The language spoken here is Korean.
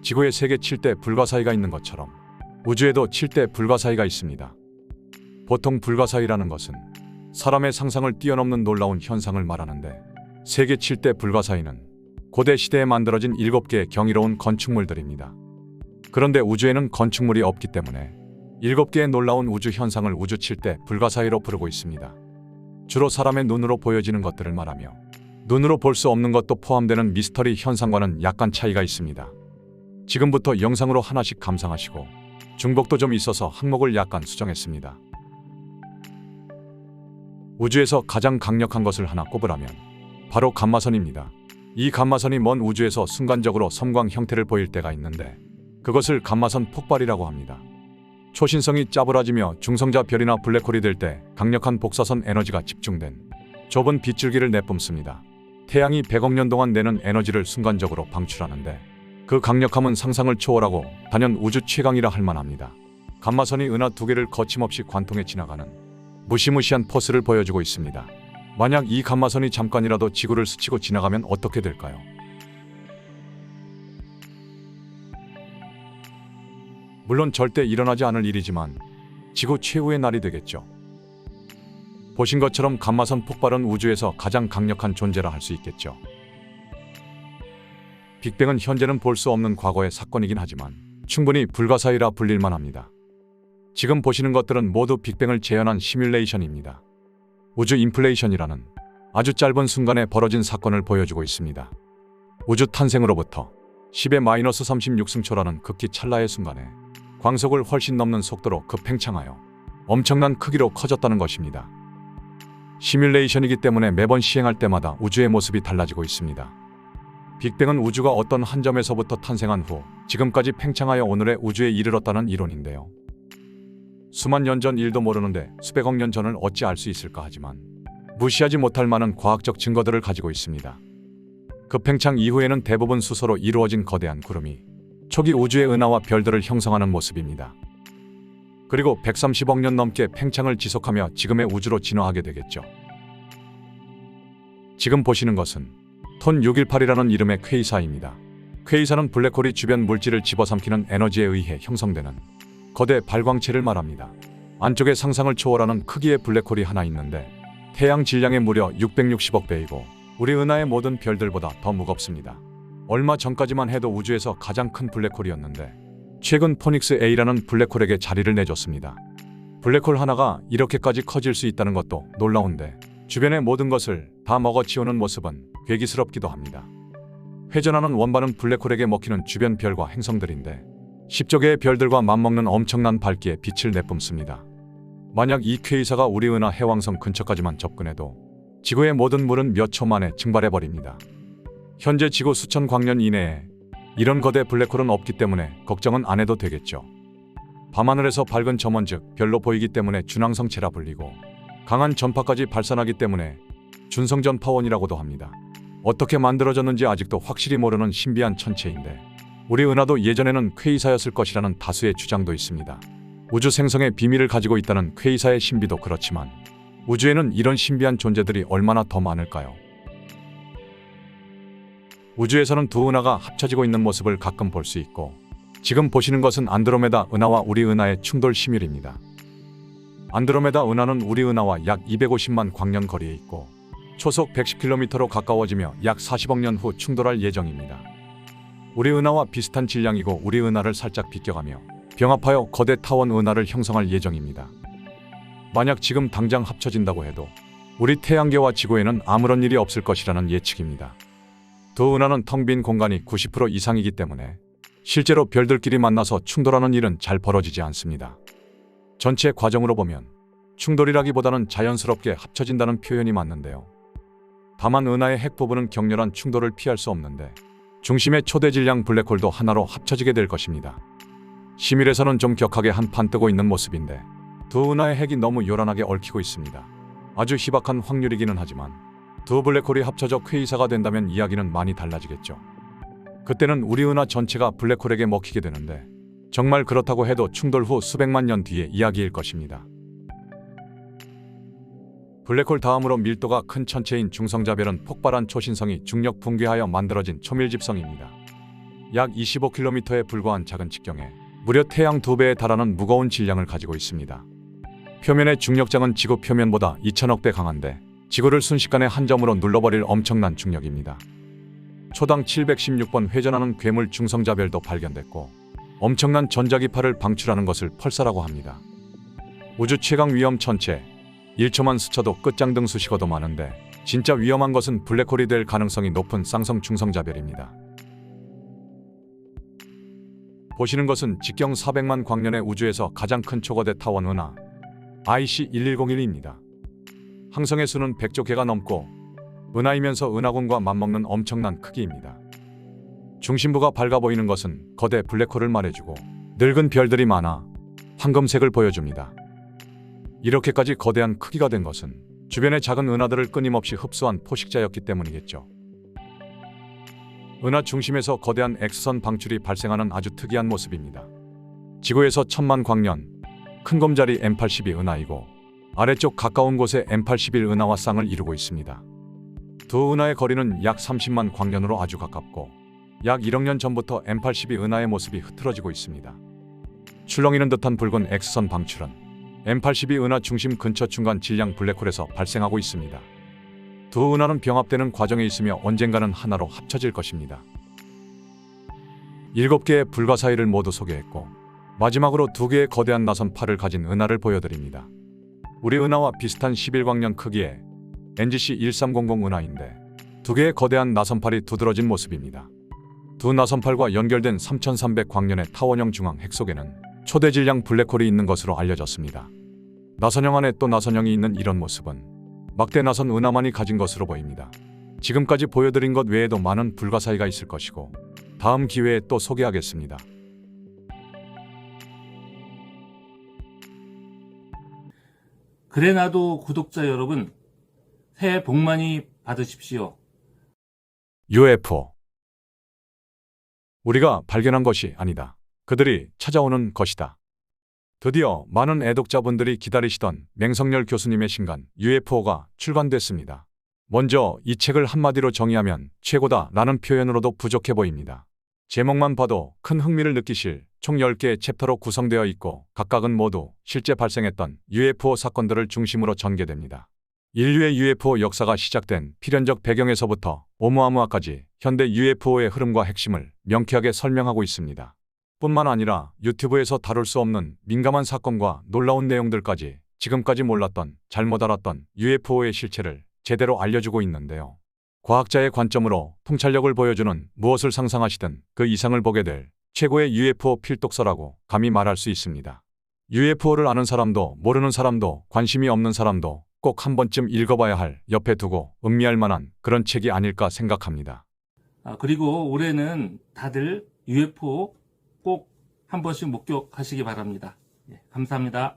지구에 세계 7대 불가사의가 있는 것처럼 우주에도 7대 불가사의가 있습니다. 보통 불가사의라는 것은 사람의 상상을 뛰어넘는 놀라운 현상을 말하는데, 세계 7대 불가사의는 고대 시대에 만들어진 7개의 경이로운 건축물들입니다. 그런데 우주에는 건축물이 없기 때문에 7개의 놀라운 우주 현상을 우주 7대 불가사의로 부르고 있습니다. 주로 사람의 눈으로 보여지는 것들을 말하며 눈으로 볼 수 없는 것도 포함되는 미스터리 현상과는 약간 차이가 있습니다. 지금부터 영상으로 하나씩 감상하시고 중복도 좀 있어서 항목을 약간 수정했습니다. 우주에서 가장 강력한 것을 하나 꼽으라면 바로 감마선입니다. 이 감마선이 먼 우주에서 순간적으로 섬광 형태를 보일 때가 있는데, 그것을 감마선 폭발이라고 합니다. 초신성이 짜부라지며 중성자 별이나 블랙홀이 될 때 강력한 복사선 에너지가 집중된 좁은 빗줄기를 내뿜습니다. 태양이 100억 년 동안 내는 에너지를 순간적으로 방출하는데, 그 강력함은 상상을 초월하고 단연 우주 최강이라 할 만합니다. 감마선이 은하 2개를 거침없이 관통해 지나가는 무시무시한 포스를 보여주고 있습니다. 만약 이 감마선이 잠깐이라도 지구를 스치고 지나가면 어떻게 될까요? 물론 절대 일어나지 않을 일이지만 지구 최후의 날이 되겠죠. 보신 것처럼 감마선 폭발은 우주에서 가장 강력한 존재라 할 수 있겠죠. 빅뱅은 현재는 볼 수 없는 과거의 사건이긴 하지만 충분히 불가사의라 불릴만 합니다. 지금 보시는 것들은 모두 빅뱅을 재현한 시뮬레이션입니다. 우주 인플레이션이라는 아주 짧은 순간에 벌어진 사건을 보여주고 있습니다. 우주 탄생으로부터 10의 마이너스 36승초라는 극히 찰나의 순간에 광속을 훨씬 넘는 속도로 급팽창하여 엄청난 크기로 커졌다는 것입니다. 시뮬레이션이기 때문에 매번 시행할 때마다 우주의 모습이 달라지고 있습니다. 빅뱅은 우주가 어떤 한 점에서부터 탄생한 후 지금까지 팽창하여 오늘의 우주에 이르렀다는 이론인데요. 수만 년 전 일도 모르는데 수백억 년 전을 어찌 알 수 있을까 하지만 무시하지 못할 만한 과학적 증거들을 가지고 있습니다. 급팽창 이후에는 대부분 수소로 이루어진 거대한 구름이 초기 우주의 은하와 별들을 형성하는 모습입니다. 그리고 130억 년 넘게 팽창을 지속하며 지금의 우주로 진화하게 되겠죠. 지금 보시는 것은 톤 618이라는 이름의 퀘이사입니다. 퀘이사는 블랙홀이 주변 물질을 집어삼키는 에너지에 의해 형성되는 거대 발광체를 말합니다. 안쪽에 상상을 초월하는 크기의 블랙홀이 하나 있는데 태양 질량의 무려 660억 배이고 우리 은하의 모든 별들보다 더 무겁습니다. 얼마 전까지만 해도 우주에서 가장 큰 블랙홀이었는데 최근 포닉스 A라는 블랙홀에게 자리를 내줬습니다. 블랙홀 하나가 이렇게까지 커질 수 있다는 것도 놀라운데 주변의 모든 것을 다 먹어치우는 모습은 괴기스럽기도 합니다. 회전하는 원반은 블랙홀에게 먹히는 주변 별과 행성들인데 10조 개의 별들과 맞먹는 엄청난 밝기에 빛을 내뿜습니다. 만약 이 퀘이사가 우리 은하 해왕성 근처까지만 접근해도 지구의 모든 물은 몇 초 만에 증발해버립니다. 현재 지구 수천 광년 이내에 이런 거대 블랙홀은 없기 때문에 걱정은 안 해도 되겠죠. 밤하늘에서 밝은 점원 즉 별로 보이기 때문에 준항성체라 불리고 강한 전파까지 발산하기 때문에 준성전파원이라고도 합니다. 어떻게 만들어졌는지 아직도 확실히 모르는 신비한 천체인데 우리 은하도 예전에는 퀘이사였을 것이라는 다수의 주장도 있습니다. 우주 생성의 비밀을 가지고 있다는 퀘이사의 신비도 그렇지만 우주에는 이런 신비한 존재들이 얼마나 더 많을까요? 우주에서는 두 은하가 합쳐지고 있는 모습을 가끔 볼 수 있고, 지금 보시는 것은 안드로메다 은하와 우리 은하의 충돌 시뮬입니다. 안드로메다 은하는 우리 은하와 약 250만 광년 거리에 있고 초속 110km로 가까워지며 약 40억 년 후 충돌할 예정입니다. 우리 은하와 비슷한 질량이고 우리 은하를 살짝 비껴가며 병합하여 거대 타원 은하를 형성할 예정입니다. 만약 지금 당장 합쳐진다고 해도 우리 태양계와 지구에는 아무런 일이 없을 것이라는 예측입니다. 두 은하는 텅 빈 공간이 90% 이상이기 때문에 실제로 별들끼리 만나서 충돌하는 일은 잘 벌어지지 않습니다. 전체 과정으로 보면 충돌이라기보다는 자연스럽게 합쳐진다는 표현이 맞는데요. 다만 은하의 핵 부분은 격렬한 충돌을 피할 수 없는데 중심의 초대 질량 블랙홀도 하나로 합쳐지게 될 것입니다. 시밀에서는 좀 격하게 한판 뜨고 있는 모습인데 두 은하의 핵이 너무 요란하게 얽히고 있습니다. 아주 희박한 확률이기는 하지만 두 블랙홀이 합쳐져 퀘이사가 된다면 이야기는 많이 달라지겠죠. 그때는 우리 은하 전체가 블랙홀에게 먹히게 되는데 정말 그렇다고 해도 충돌 후 수백만 년 뒤의 이야기일 것입니다. 블랙홀 다음으로 밀도가 큰 천체인 중성자별은 폭발한 초신성이 중력 붕괴하여 만들어진 초밀집성입니다. 약 25km에 불과한 작은 직경에 무려 태양 2배에 달하는 무거운 질량을 가지고 있습니다. 표면의 중력장은 지구 표면보다 2000억 배 강한데 지구를 순식간에 한 점으로 눌러버릴 엄청난 중력입니다. 초당 716번 회전하는 괴물 중성자별도 발견됐고 엄청난 전자기파를 방출하는 것을 펄사라고 합니다. 우주 최강 위험 천체, 1초만 스쳐도 끝장등 수식어도 많은데 진짜 위험한 것은 블랙홀이 될 가능성이 높은 쌍성 중성자별입니다. 보시는 것은 직경 400만 광년의 우주에서 가장 큰 초거대 타원 은하 IC1101입니다. 항성의 수는 100조 개가 넘고 은하이면서 은하군과 맞먹는 엄청난 크기입니다. 중심부가 밝아 보이는 것은 거대 블랙홀을 말해주고 늙은 별들이 많아 황금색을 보여줍니다. 이렇게까지 거대한 크기가 된 것은 주변의 작은 은하들을 끊임없이 흡수한 포식자였기 때문이겠죠. 은하 중심에서 거대한 X선 방출이 발생하는 아주 특이한 모습입니다. 지구에서 1000만 광년, 큰 곰자리 M82 은하이고 아래쪽 가까운 곳에 M81 은하와 쌍을 이루고 있습니다. 두 은하의 거리는 약 30만 광년으로 아주 가깝고 약 1억 년 전부터 M82 은하의 모습이 흐트러지고 있습니다. 출렁이는 듯한 붉은 X선 방출은 M82 은하 중심 근처 중간 질량 블랙홀에서 발생하고 있습니다. 두 은하는 병합되는 과정에 있으며 언젠가는 하나로 합쳐질 것입니다. 7개의 불가사의를 모두 소개했고 마지막으로 2개의 거대한 나선팔을 가진 은하를 보여드립니다. 우리 은하와 비슷한 11광년 크기의 NGC 1300 은하인데 2개의 거대한 나선팔이 두드러진 모습입니다. 두 나선팔과 연결된 3300광년의 타원형 중앙 핵 속에는 초대 질량 블랙홀이 있는 것으로 알려졌습니다. 나선형 안에 또 나선형이 있는 이런 모습은 막대 나선 은하만이 가진 것으로 보입니다. 지금까지 보여드린 것 외에도 많은 불가사의가 있을 것이고 다음 기회에 또 소개하겠습니다. 그래나도 구독자 여러분, 새해 복 많이 받으십시오. UFO. 우리가 발견한 것이 아니다. 그들이 찾아오는 것이다. 드디어 많은 애독자분들이 기다리시던 맹성열 교수님의 신간 UFO가 출간됐습니다. 먼저 이 책을 한마디로 정의하면 최고다라는 표현으로도 부족해 보입니다. 제목만 봐도 큰 흥미를 느끼실 총 10개의 챕터로 구성되어 있고 각각은 모두 실제 발생했던 UFO 사건들을 중심으로 전개됩니다. 인류의 UFO 역사가 시작된 필연적 배경에서부터 오umuamua 까지 현대 UFO의 흐름과 핵심을 명쾌하게 설명하고 있습니다. 뿐만 아니라 유튜브에서 다룰 수 없는 민감한 사건과 놀라운 내용들까지 지금까지 몰랐던, 잘못 알았던 UFO의 실체를 제대로 알려주고 있는데요. 과학자의 관점으로 통찰력을 보여주는 무엇을 상상하시든 그 이상을 보게 될 최고의 UFO 필독서라고 감히 말할 수 있습니다. UFO를 아는 사람도 모르는 사람도 관심이 없는 사람도 꼭 한 번쯤 읽어봐야 할, 옆에 두고 음미할 만한 그런 책이 아닐까 생각합니다. 그리고 올해는 다들 UFO 꼭 한 번씩 목격하시기 바랍니다. 감사합니다.